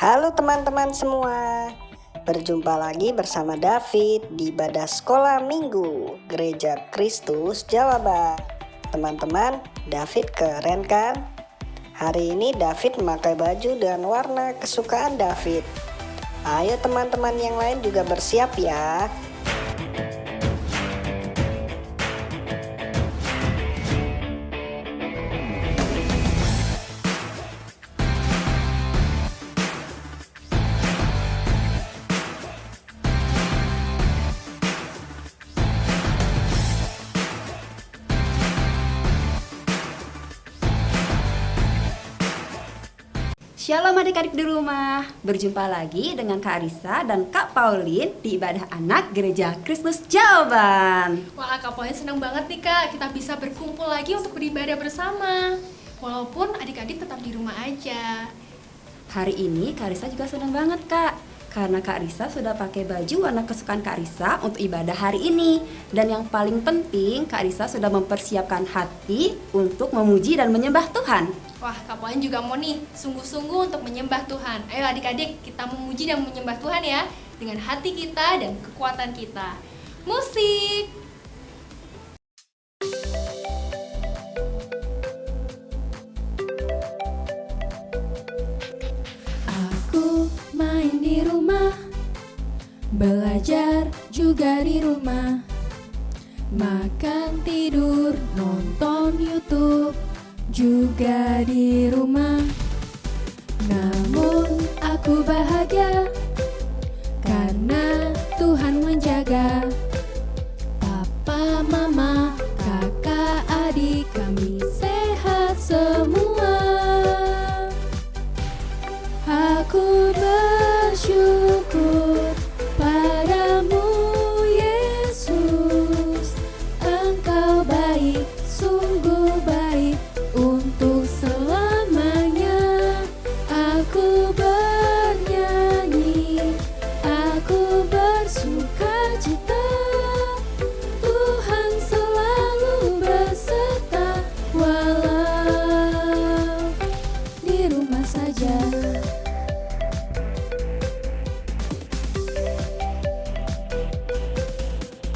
Halo teman-teman semua, berjumpa lagi bersama David di Ibadah Sekolah Minggu Gereja Kristus Jawa Barat. Teman-teman, David keren kan? Hari ini David memakai baju dengan warna kesukaan David. Ayo teman-teman yang lain juga bersiap ya. Shalom adik-adik di rumah, berjumpa lagi dengan Kak Arisa dan Kak Pauline di Ibadah Anak Gereja Kristus Jawaban. Wah, Kak Pauline senang banget nih Kak, kita bisa berkumpul lagi untuk beribadah bersama. Walaupun adik-adik tetap di rumah aja. Hari ini Kak Arisa juga senang banget Kak, karena Kak Arisa sudah pakai baju warna kesukaan Kak Arisa untuk ibadah hari ini. Dan yang paling penting, Kak Arisa sudah mempersiapkan hati untuk memuji dan menyembah Tuhan. Wah, Kak Pauline juga mau nih sungguh-sungguh untuk menyembah Tuhan. Ayo adik-adik, kita memuji dan menyembah Tuhan ya, dengan hati kita dan kekuatan kita. Musik! Aku main di rumah, belajar juga di rumah, makan, tidur, nonton YouTube juga di rumah. Namun aku bahagia karena Tuhan menjaga. Papa, mama, kakak, adik kami sehat semua. Aku bersyukur padamu Yesus, Engkau baik, sungguh baik untuk selamanya. Aku bernyanyi, aku bersukacita, Tuhan selalu beserta walau di rumah saja.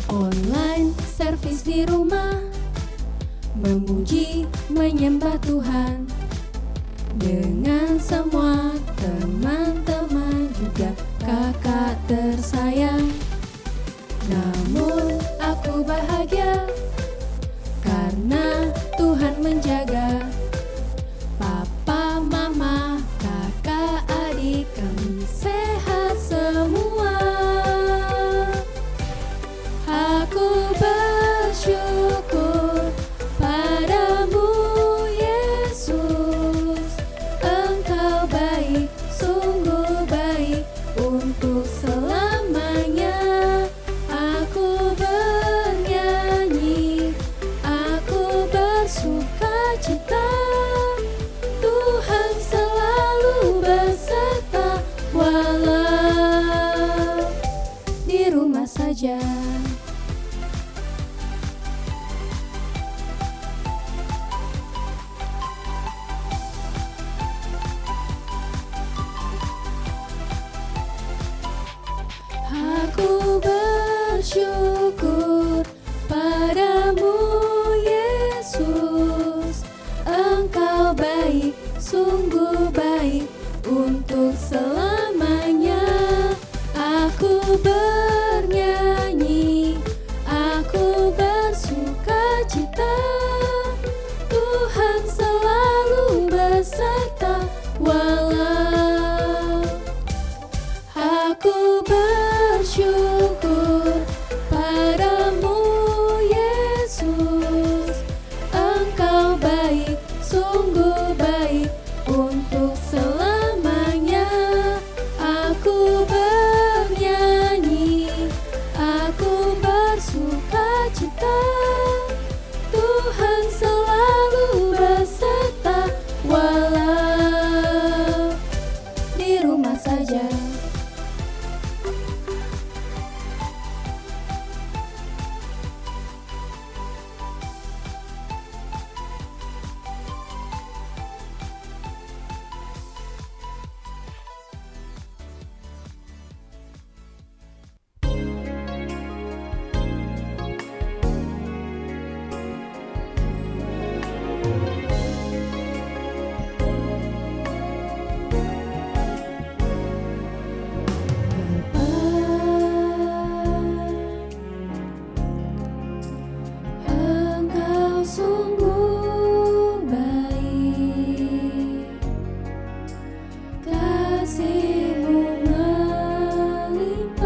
Online service di rumah, memuji, menyembah Tuhan dengan semua teman-teman juga kakak tersayang. Namun aku bahagia karena Tuhan menjaga. Papa, mama, kakak, adik kami sehat semua. Aku bersyukur padamu Yesus, Engkau baik, sungguh baik untuk selamanya. Aku bernyanyi, aku bersukacita, Tuhan selalu beserta walau di rumah saja. Aku bersyukur padamu Yesus, Engkau baik, sungguh baik untuk selamanya. Aku bernyanyi, aku bersukacita, Tuhan selalu beserta walau. Aku bersyukur padamu Yesus, Engkau baik, sungguh baik untuk selamanya. Aku bernyanyi, kasih-Mu melimpah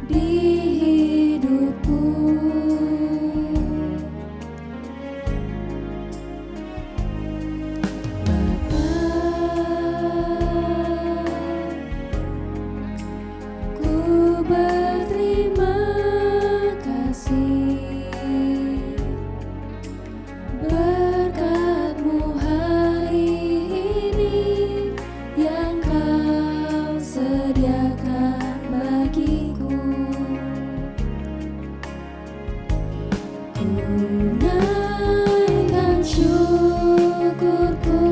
di hidupku. Bapa, ku berterima kasih berkat-Mu hari ini yang Kau sediakan bagiku. Ku naikkan syukurku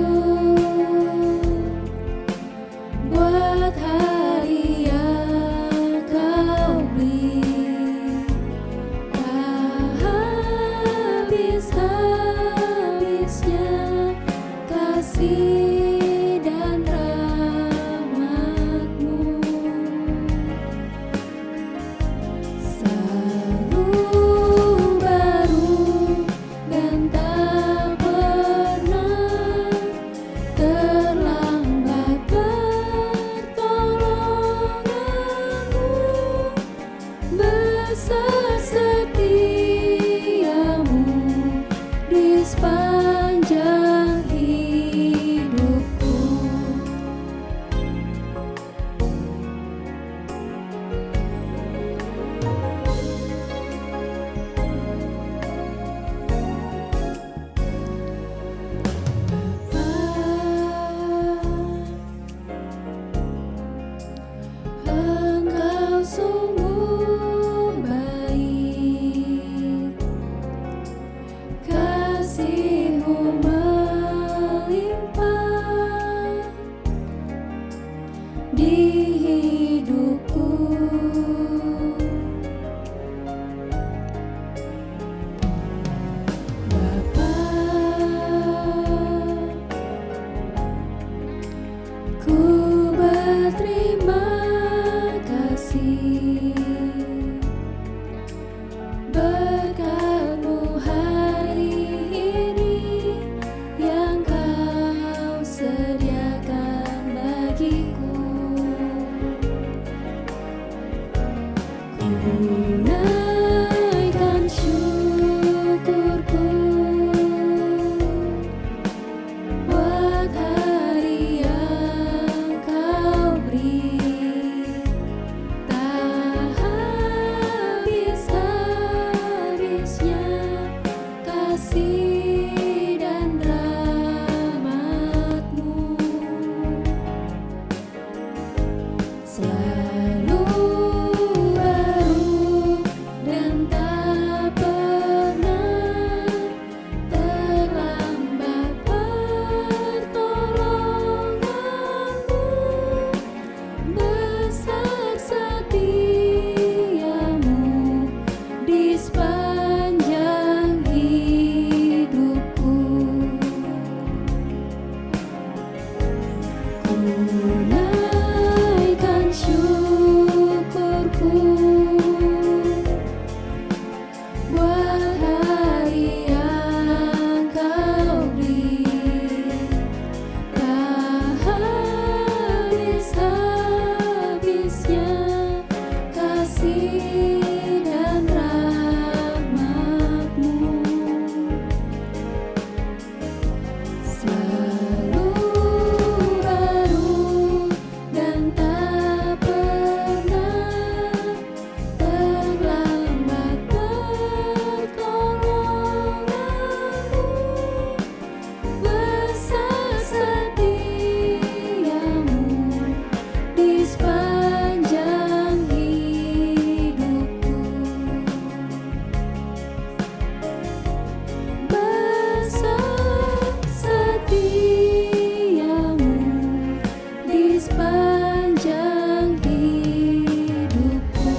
buat hari yang Kau beri. Tak habis-habisnya kasih dan rahmat-Mu. Selalu baru dan tak pernah terlambat pertolongan-Mu. Besar setia-Mu di sepanjang hidupku. Engkau sungguh baik, kasih-Mu melimpah di hidupku. Bapa, ku berterima kasih berkat-Mu hari ini yang Kau sediakan bagiku. Ku naikkan syukurku buat hari yang Kau beri. Tak habis-habisnya kasih dan rahmat-Mu. Selalu baru dan tak pernah terlambat pertolongan-Mu. Besar setia-Mu di sepanjang hidupku. Ku naikkan syukurku buat hari yang Kau beri. Tak habis-habisnya kasih dan rahmat-Mu. Selalu baru dan tak pernah terlambat pertolongan-Mu. Besar setia-Mu di sepanjang hidupku. Besar setia-Mu di sepanjang hidupku.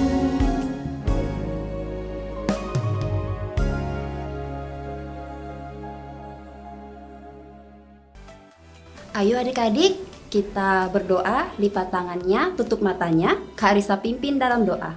Ayo adik-adik, kita berdoa, lipat tangannya, tutup matanya, Kak Risa pimpin dalam doa.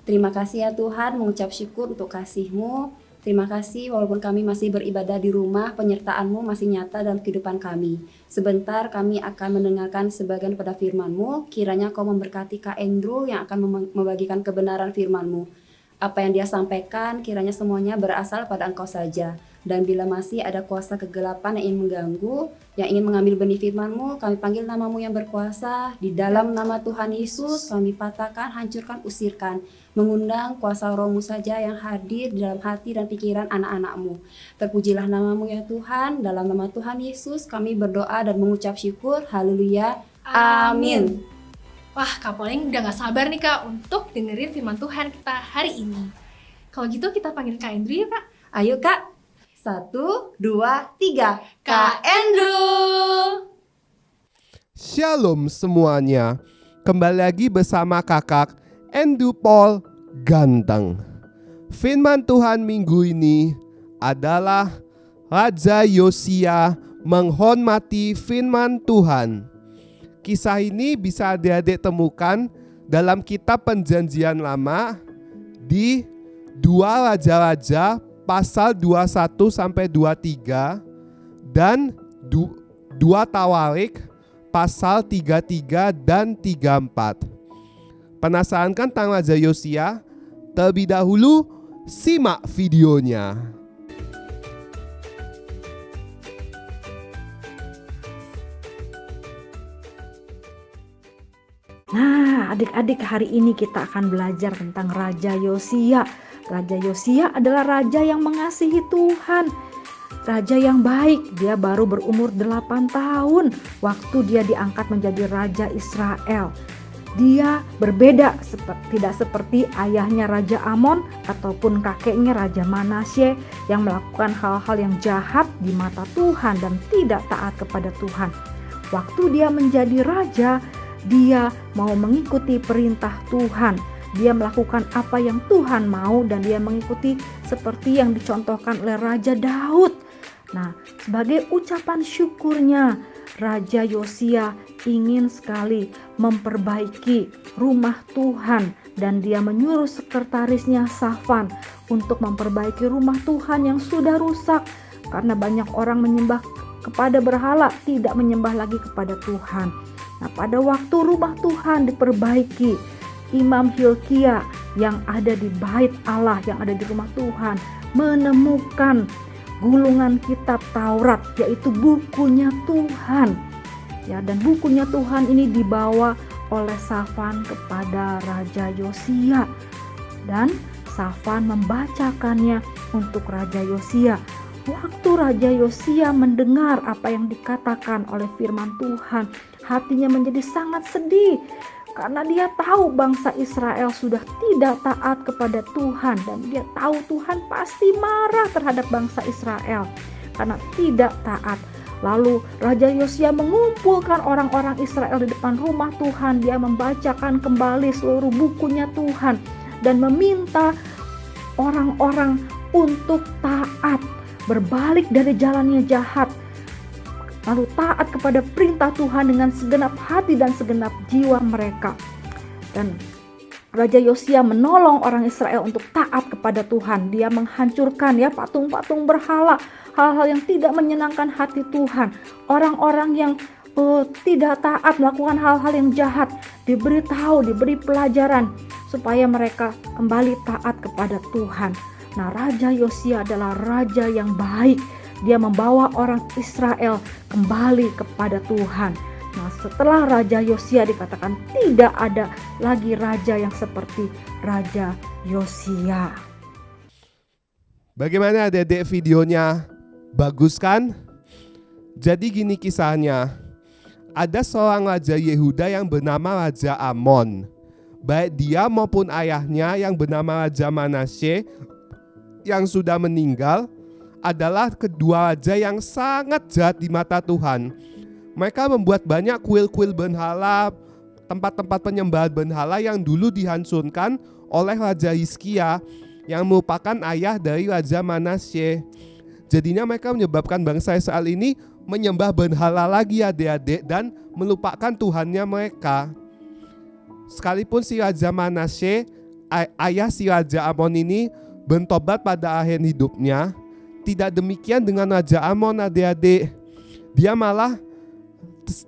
Terima kasih ya Tuhan, mengucap syukur untuk kasih-Mu Terima kasih walaupun kami masih beribadah di rumah, penyertaan-Mu masih nyata dalam kehidupan kami. Sebentar kami akan mendengarkan sebagian pada firman-Mu, kiranya Kau memberkati Kak Andrew yang akan membagikan kebenaran firman-Mu. Apa yang dia sampaikan kiranya semuanya berasal pada Engkau saja. Dan bila masih ada kuasa kegelapan yang ingin mengganggu, yang ingin mengambil benih firman-Mu, kami panggil nama-Mu yang berkuasa. Di dalam nama Tuhan Yesus kami patahkan, hancurkan, usirkan. Mengundang kuasa Roh-Mu saja yang hadir di dalam hati dan pikiran anak-anak-Mu. Terpujilah nama-Mu ya Tuhan. Dalam nama Tuhan Yesus kami berdoa dan mengucap syukur. Haleluya. Amin. Wah, Kak Pauline udah gak sabar nih Kak untuk dengerin firman Tuhan kita hari ini. Kalau gitu kita panggil Kak Andrew ya Kak. Ayo Kak. 1, 2, 3. Kak Andrew. Shalom semuanya. Kembali lagi bersama kakak Andrew Paul Ganteng. Firman Tuhan minggu ini adalah Raja Yosia menghormati firman Tuhan. Kisah ini bisa adik-adik temukan dalam kitab Perjanjian Lama di 2 Raja-Raja pasal 21 sampai 23 dan 2 Tawarik pasal 33 dan 34. Penasaran kan tentang Raja Yosia? Terlebih dahulu simak videonya. Nah, adik-adik, hari ini kita akan belajar tentang Raja Yosia. Raja Yosia adalah raja yang mengasihi Tuhan. Raja yang baik, dia baru berumur 8 tahun waktu dia diangkat menjadi Raja Israel. Dia berbeda, tidak seperti ayahnya Raja Amon ataupun kakeknya Raja Manasye yang melakukan hal-hal yang jahat di mata Tuhan dan tidak taat kepada Tuhan. Waktu dia menjadi raja, dia mau mengikuti perintah Tuhan. Dia melakukan apa yang Tuhan mau dan dia mengikuti seperti yang dicontohkan oleh Raja Daud. Nah, sebagai ucapan syukurnya, Raja Yosia ingin sekali memperbaiki rumah Tuhan dan dia menyuruh sekretarisnya Safan untuk memperbaiki rumah Tuhan yang sudah rusak karena banyak orang menyembah kepada berhala, tidak menyembah lagi kepada Tuhan. Nah, pada waktu rumah Tuhan diperbaiki, Imam Hilkia yang ada di bait Allah, yang ada di rumah Tuhan, menemukan gulungan kitab Taurat, yaitu bukunya Tuhan. Ya, dan bukunya Tuhan ini dibawa oleh Safan kepada Raja Yosia. Dan Safan membacakannya untuk Raja Yosia. Waktu Raja Yosia mendengar apa yang dikatakan oleh firman Tuhan, hatinya menjadi sangat sedih. Karena dia tahu bangsa Israel sudah tidak taat kepada Tuhan. Dan dia tahu Tuhan pasti marah terhadap bangsa Israel karena tidak taat. Lalu Raja Yosia mengumpulkan orang-orang Israel di depan rumah Tuhan. Dia membacakan kembali seluruh bukunya Tuhan. Dan meminta orang-orang untuk taat. Berbalik dari jalannya jahat. Lalu taat kepada perintah Tuhan dengan segenap hati dan segenap jiwa mereka. Dan Raja Yosia menolong orang Israel untuk taat kepada Tuhan. Dia menghancurkan patung-patung berhala, hal-hal yang tidak menyenangkan hati Tuhan. Orang-orang yang tidak taat melakukan hal-hal yang jahat diberi pelajaran supaya mereka kembali taat kepada Tuhan. Nah, Raja Yosia adalah raja yang baik. Dia membawa orang Israel kembali kepada Tuhan. Nah, setelah Raja Yosia dikatakan tidak ada lagi raja yang seperti Raja Yosia. Bagaimana adik-adik videonya? Bagus kan? Jadi gini kisahnya. Ada seorang raja Yehuda yang bernama Raja Amon. Baik dia maupun ayahnya yang bernama Raja Manasye yang sudah meninggal adalah kedua raja yang sangat jahat di mata Tuhan. Mereka membuat banyak kuil-kuil berhala, tempat-tempat penyembahan berhala yang dulu dihancurkan oleh Raja Hizkia yang merupakan ayah dari Raja Manasye. Jadinya mereka menyebabkan bangsa Israel ini menyembah berhala lagi adik-adik dan melupakan Tuhannya mereka. Sekalipun si Raja Manasye, ayah si Raja Amon ini bertobat pada akhir hidupnya. Tidak demikian dengan Raja Amon, adik-adik. Dia malah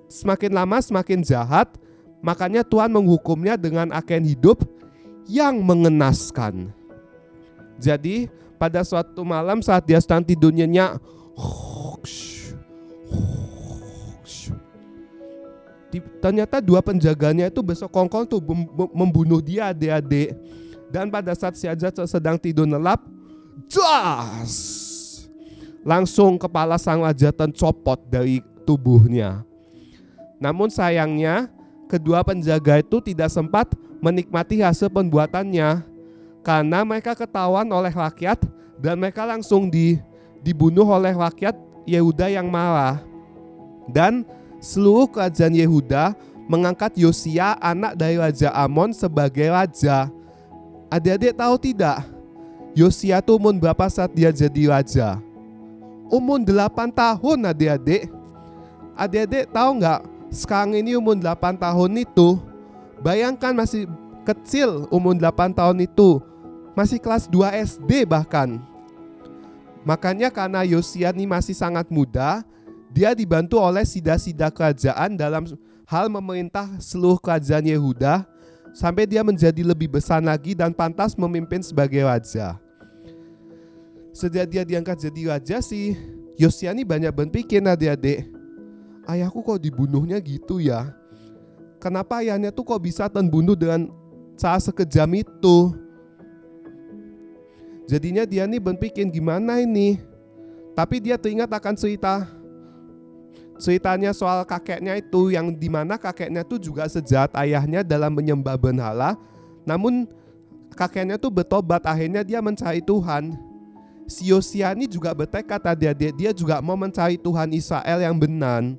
semakin lama semakin jahat. Makanya Tuhan menghukumnya dengan akhir hidup yang mengenaskan. Jadi pada suatu malam saat dia sedang tidur nyenyak, ternyata dua penjaganya itu bersekongkol tuh membunuh dia, adik-adik. Dan pada saat si Raja sedang tidur nelap, das! Langsung kepala sang raja tercopot dari tubuhnya. Namun sayangnya, kedua penjaga itu tidak sempat menikmati hasil perbuatannya. Karena mereka ketahuan oleh rakyat dan mereka langsung dibunuh oleh rakyat Yehuda yang marah. Dan seluruh kerajaan Yehuda mengangkat Yosia, anak dari Raja Amon, sebagai raja. Adik-adik tahu tidak? Yosia itu umur berapa saat dia jadi raja? Umur 8 tahun, adik-adik. Adik-adik tahu nggak? Sekarang ini umur 8 tahun itu, bayangkan masih kecil umur 8 tahun itu. Masih kelas 2 SD bahkan. Makanya karena Yosia ini masih sangat muda, dia dibantu oleh sida-sida kerajaan dalam hal memerintah seluruh kerajaan Yehuda sampai dia menjadi lebih besar lagi dan pantas memimpin sebagai raja. Sejak dia diangkat jadi raja sih, Yosia ini banyak berpikir, adik-adik, ayahku kok dibunuhnya gitu ya? Kenapa ayahnya tuh kok bisa terbunuh dengan cara sekejam itu? Jadinya dia nih berpikir gimana ini? Tapi dia teringat akan ceritanya soal kakeknya itu, yang dimana kakeknya tuh juga sejahat ayahnya dalam menyembah berhala. Namun kakeknya tuh bertobat, akhirnya dia mencari Tuhan. Si Yosia ini juga bertekad, adik-adik, dia juga mau mencari Tuhan Israel yang benar.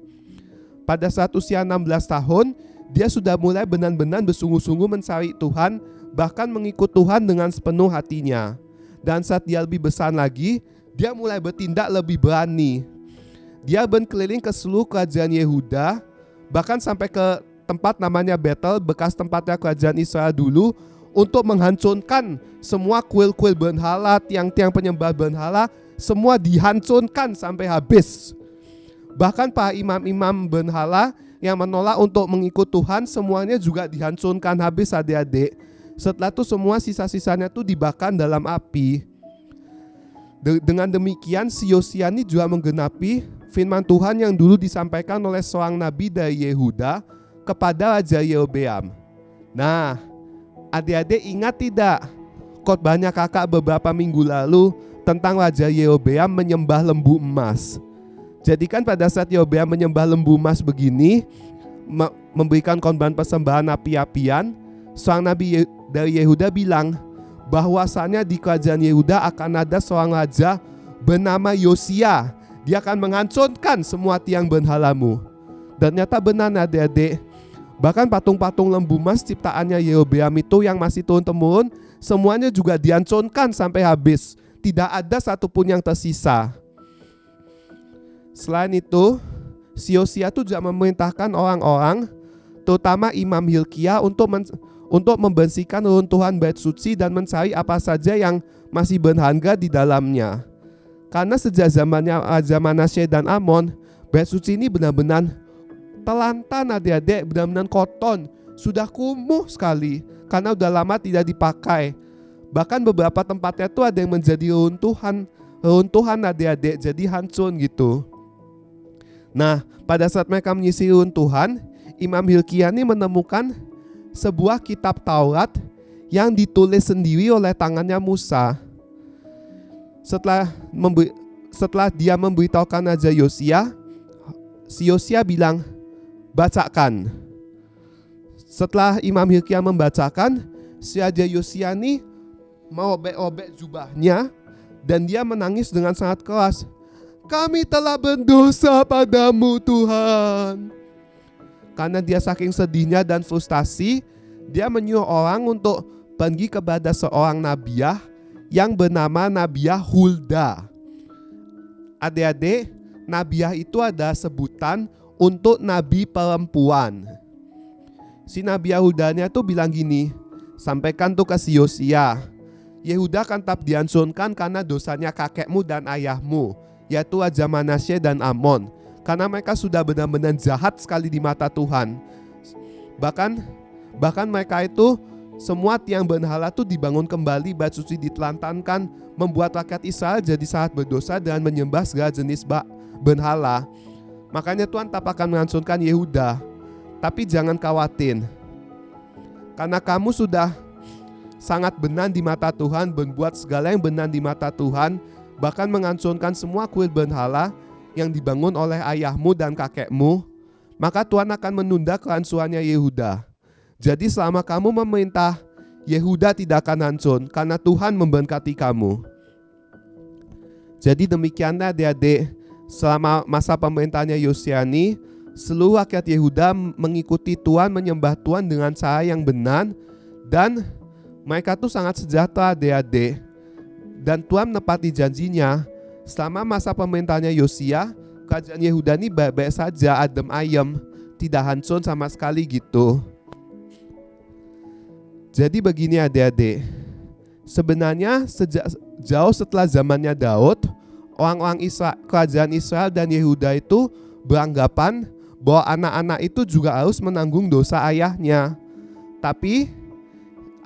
Pada saat usia 16 tahun, dia sudah mulai benar-benar bersungguh-sungguh mencari Tuhan, bahkan mengikut Tuhan dengan sepenuh hatinya. Dan saat dia lebih besar lagi, dia mulai bertindak lebih berani. Dia berkeliling ke seluruh kerajaan Yehuda, bahkan sampai ke tempat namanya Betel, bekas tempatnya kerajaan Israel dulu, untuk menghancurkan semua kuil-kuil berhala, tiang-tiang penyembah berhala, semua dihancurkan sampai habis. Bahkan para imam-imam berhala yang menolak untuk mengikut Tuhan, semuanya juga dihancurkan habis, adik-adik. Setelah itu semua sisa-sisanya itu dibakar dalam api. Dengan demikian si Yosia ini juga menggenapi firman Tuhan yang dulu disampaikan oleh seorang nabi dari Yehuda kepada Raja Yerobeam. Nah, adik-adik ingat tidak khotbahnya kakak beberapa minggu lalu tentang Raja Yerobeam menyembah lembu emas? Jadi kan pada saat Yerobeam menyembah lembu emas begini, memberikan korban persembahan api-apian, seorang nabi dari Yehuda bilang bahwasannya di kerajaan Yehuda akan ada seorang raja bernama Yosia. Dia akan menghancurkan semua tiang berhalamu. Dan ternyata benar, adik-adik. Bahkan patung-patung lembu emas ciptaannya Yerobeam itu yang masih turun-temurun, semuanya juga dihancurkan sampai habis. Tidak ada satupun yang tersisa. Selain itu, si Yosia itu juga memerintahkan orang-orang, terutama Imam Hilkia, untuk membersihkan runtuhan bait suci dan mencari apa saja yang masih berharga di dalamnya. Karena sejak zamannya Raja Manasye dan Amon, bait suci ini benar-benar telantan, adik-adik, benar-benar kotor, sudah kumuh sekali karena udah lama tidak dipakai. Bahkan beberapa tempatnya tuh ada yang menjadi runtuhan, adik-adik, jadi hancur gitu. Nah, pada saat mereka menyisir runtuhan, Imam Hilkia ini menemukan sebuah kitab Taurat yang ditulis sendiri oleh tangannya Musa. Setelah dia memberitahukan Raja Yosia, si Yosia bilang, bacakan. Setelah Imam Hilkia membacakan, si Raja Yosia ini merobek-robek jubahnya dan dia menangis dengan sangat keras. Kami telah berdosa padamu, Tuhan. Karena dia saking sedihnya dan frustasi, dia menyuruh orang untuk pergi kepada seorang nabiah yang bernama Nabiah Hulda. Adik-adik, nabiah itu ada sebutan untuk nabi perempuan. Si Nabiah Huldanya tuh bilang gini, sampaikan tuh ke si Yosia. Yehuda akan tetap dihancurkan karena dosanya kakekmu dan ayahmu, yaitu Raja Manasye dan Amon. Karena mereka sudah benar-benar jahat sekali di mata Tuhan. Bahkan mereka itu semua tiang berhala itu dibangun kembali, bait suci ditelantankan, membuat rakyat Israel jadi sangat berdosa dan menyembah segala jenis berhala. Makanya Tuhan tetap akan menghancurkan Yehuda. Tapi jangan khawatir, karena kamu sudah sangat benar di mata Tuhan, berbuat segala yang benar di mata Tuhan, bahkan menghancurkan semua kuil berhala yang dibangun oleh ayahmu dan kakekmu, maka Tuhan akan menunda kehancurannya Yehuda. Jadi selama kamu memerintah, Yehuda tidak akan hancur karena Tuhan memberkati kamu. Jadi demikianlah adik-adik, selama masa pemerintahnya Yosia ini, seluruh rakyat Yehuda mengikuti Tuhan, menyembah Tuhan dengan cara yang benar, dan mereka tuh sangat sejahtera adik-adik. Dan Tuhan menepati janjinya. Selama masa pemerintahnya Yosia, kerajaan Yehuda ini baik-baik saja, adem ayem, tidak hancur sama sekali gitu. Jadi begini adik-adik, sebenarnya jauh setelah zamannya Daud, orang-orang kerajaan Israel dan Yehuda itu beranggapan bahwa anak-anak itu juga harus menanggung dosa ayahnya. Tapi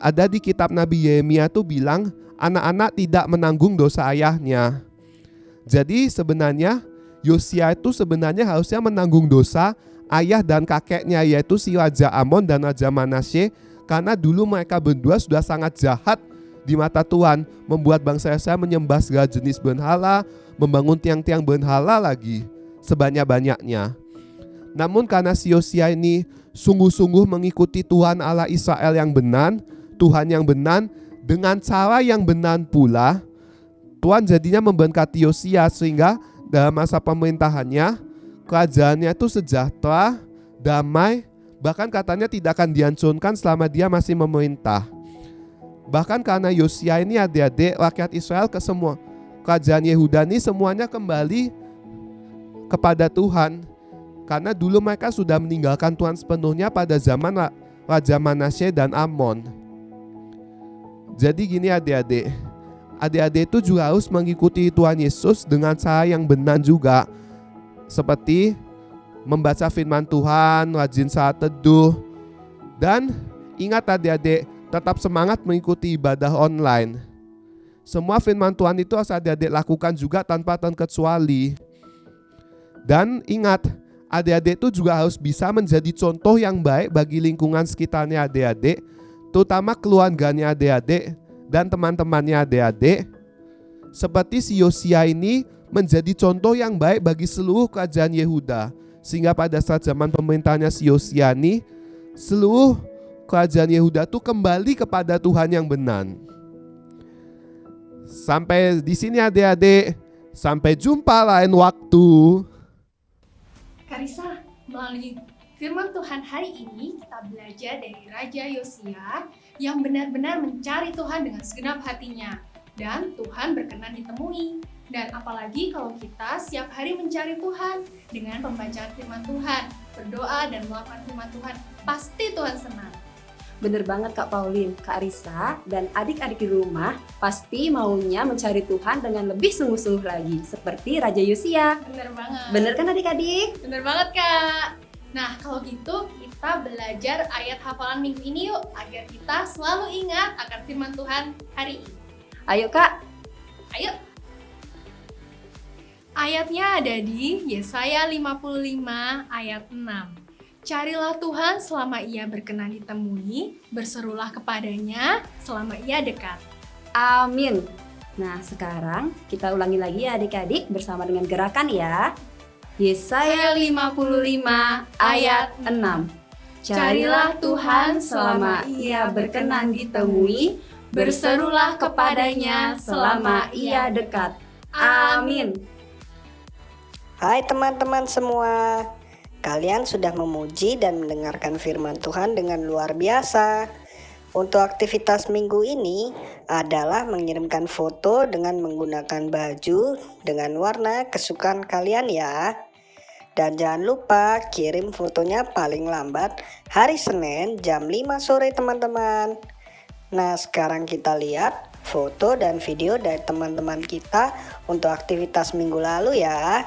ada di kitab Nabi Yeremia tuh bilang anak-anak tidak menanggung dosa ayahnya. Jadi sebenarnya Yosia itu sebenarnya harusnya menanggung dosa ayah dan kakeknya, yaitu si Raja Amon dan Raja Manasye, karena dulu mereka berdua sudah sangat jahat di mata Tuhan, membuat bangsa Israel menyembah segala jenis berhala, membangun tiang-tiang berhala lagi sebanyak-banyaknya. Namun karena si Yosia ini sungguh-sungguh mengikuti Tuhan Allah Israel yang benar, Tuhan yang benar, dengan cara yang benar pula, Tuhan jadinya memberkati Yosia sehingga dalam masa pemerintahannya kerajaannya itu sejahtera, damai, bahkan katanya tidak akan dihancurkan selama dia masih memerintah. Bahkan karena Yosia ini adik-adik, rakyat Israel ke semua kerajaan Yehuda ini semuanya kembali kepada Tuhan. Karena dulu mereka sudah meninggalkan Tuhan sepenuhnya pada zaman Raja Manasye dan Amon. Jadi gini adik-adik, adik-adik itu juga harus mengikuti Tuhan Yesus dengan cara yang benar juga. Seperti membaca firman Tuhan, rajin saat teduh. Dan ingat adik-adik, tetap semangat mengikuti ibadah online. Semua firman Tuhan itu harus adik-adik lakukan juga tanpa terkecuali. Dan ingat, adik-adik itu juga harus bisa menjadi contoh yang baik bagi lingkungan sekitarnya adik-adik, terutama keluarganya adik-adik dan teman-temannya adik-adik. Seperti si Yosia ini menjadi contoh yang baik bagi seluruh kerajaan Yehuda, sehingga pada saat zaman pemerintahnya si Yosia ini, seluruh kerajaan Yehuda itu kembali kepada Tuhan yang benar. Sampai di sini adik-adik, sampai jumpa lain waktu. Karisa, melalui firman Tuhan hari ini kita belajar dari Raja Yosia yang benar-benar mencari Tuhan dengan segenap hatinya dan Tuhan berkenan ditemui. Dan apalagi kalau kita setiap hari mencari Tuhan dengan pembacaan firman Tuhan, berdoa dan melakukan firman Tuhan, pasti Tuhan senang. Bener banget Kak Pauline, Kak Risa, dan adik-adik di rumah pasti maunya mencari Tuhan dengan lebih sungguh-sungguh lagi, seperti Raja Yosia. Bener banget. Bener kan adik-adik? Bener banget Kak. Nah kalau gitu kita belajar ayat hafalan minggu ini yuk, agar kita selalu ingat akan firman Tuhan hari ini. Ayo Kak. Ayo. Ayatnya ada di Yesaya 55 ayat 6. Carilah Tuhan selama ia berkenan ditemui, berserulah kepadanya selama ia dekat. Amin. Nah sekarang kita ulangi lagi ya adik-adik bersama dengan gerakan ya. Yesaya 55 ayat 6. Carilah Tuhan selama ia berkenan ditemui, berserulah kepadanya selama ia dekat. Amin. Hai teman-teman semua, kalian sudah memuji dan mendengarkan firman Tuhan dengan luar biasa. Untuk aktivitas minggu ini adalah mengirimkan foto dengan menggunakan baju dengan warna kesukaan kalian ya. Dan jangan lupa kirim fotonya paling lambat hari Senin jam 5 sore teman-teman. Nah sekarang kita lihat foto dan video dari teman-teman kita untuk aktivitas minggu lalu ya.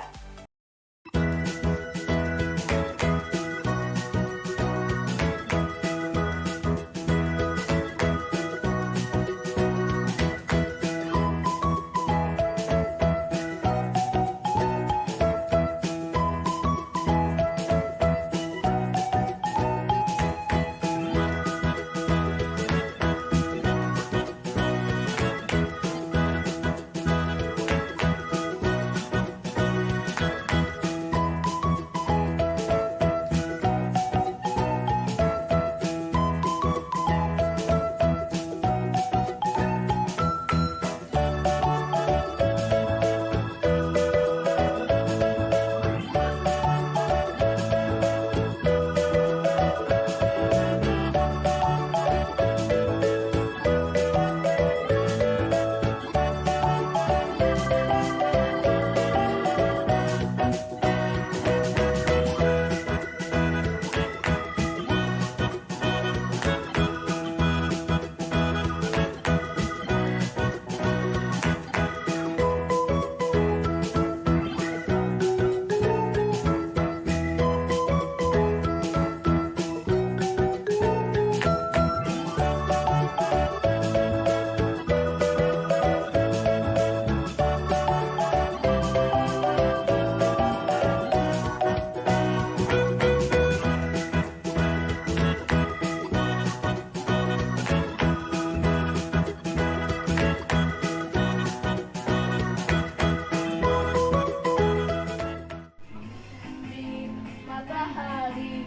Matahari,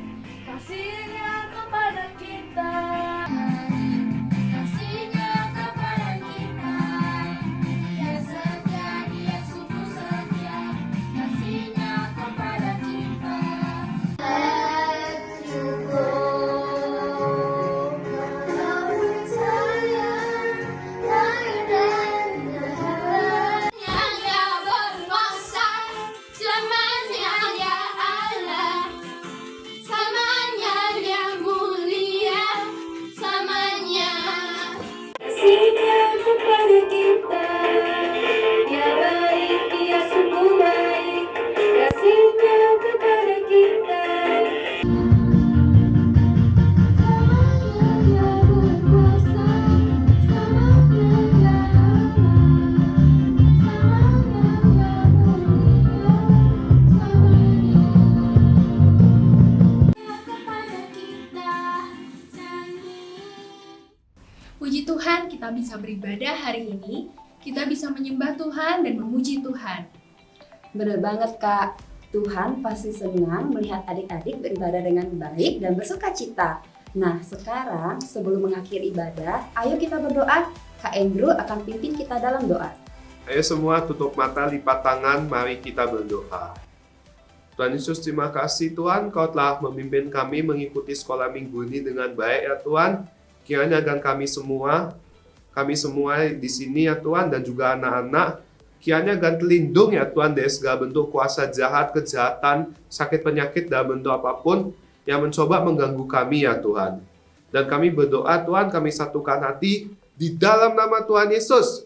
kasihnya kepada kita. Kasihnya kepada kita. Dia setia, dia sungguh setia. Kasihnya kepada kita. Let you go. Kau percaya, higher than the heaven. Dia berkuasa, selamanya dia Allah. Selamanya dia mulia, selamanya. Kasihnya kepada kita, dia baik, dia sungguh baik. Kasihnya kepada kita. Selamanya dia berkuasa, selamanya dia Allah. Selamanya dia mulia, selamanya. Kepada kita, Puji Tuhan, kita bisa beribadah hari ini. Kita bisa menyembah Tuhan dan memuji Tuhan. Bener banget Kak, Tuhan pasti senang melihat adik-adik beribadah dengan baik dan bersuka cita. Nah sekarang sebelum mengakhiri ibadah, ayo kita berdoa. Kak Andrew akan pimpin kita dalam doa. Ayo semua tutup mata, lipat tangan, mari kita berdoa. Tuhan Yesus, terima kasih Tuhan, Kau telah memimpin kami mengikuti sekolah minggu ini dengan baik ya Tuhan. Kiranya dan kami semua di sini ya Tuhan, dan juga anak-anak, kiranya dan terlindung ya Tuhan dari segala bentuk kuasa jahat, kejahatan, sakit penyakit dalam bentuk apapun yang mencoba mengganggu kami ya Tuhan. Dan kami berdoa Tuhan, kami satukan hati di dalam nama Tuhan Yesus.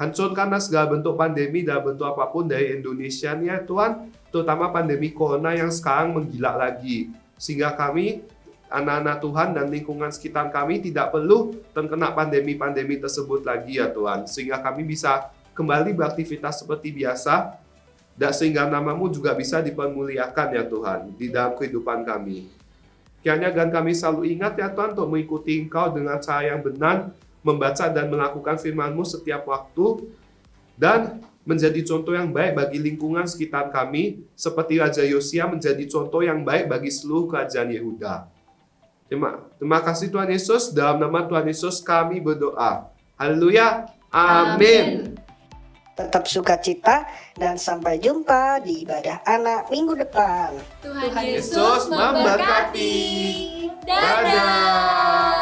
Hancurkanlah segala bentuk pandemi dalam bentuk apapun dari Indonesia nih ya Tuhan, terutama pandemi corona yang sekarang menggila lagi. Sehingga kami, anak-anak Tuhan dan lingkungan sekitar kami tidak perlu terkena pandemi-pandemi tersebut lagi ya Tuhan. Sehingga kami bisa kembali beraktivitas seperti biasa, dan sehingga nama-Mu juga bisa dipermuliakan ya Tuhan di dalam kehidupan kami. Kiranya dan kami selalu ingat ya Tuhan untuk mengikuti Engkau dengan cara yang benar, membaca dan melakukan firman-Mu setiap waktu, dan menjadi contoh yang baik bagi lingkungan sekitar kami, seperti Raja Yosia menjadi contoh yang baik bagi seluruh kerajaan Yehuda. Terima kasih Tuhan Yesus, dalam nama Tuhan Yesus kami berdoa. Haleluya, amin. Tetap sukacita dan sampai jumpa di ibadah anak minggu depan. Tuhan Yesus memberkati. Dadah.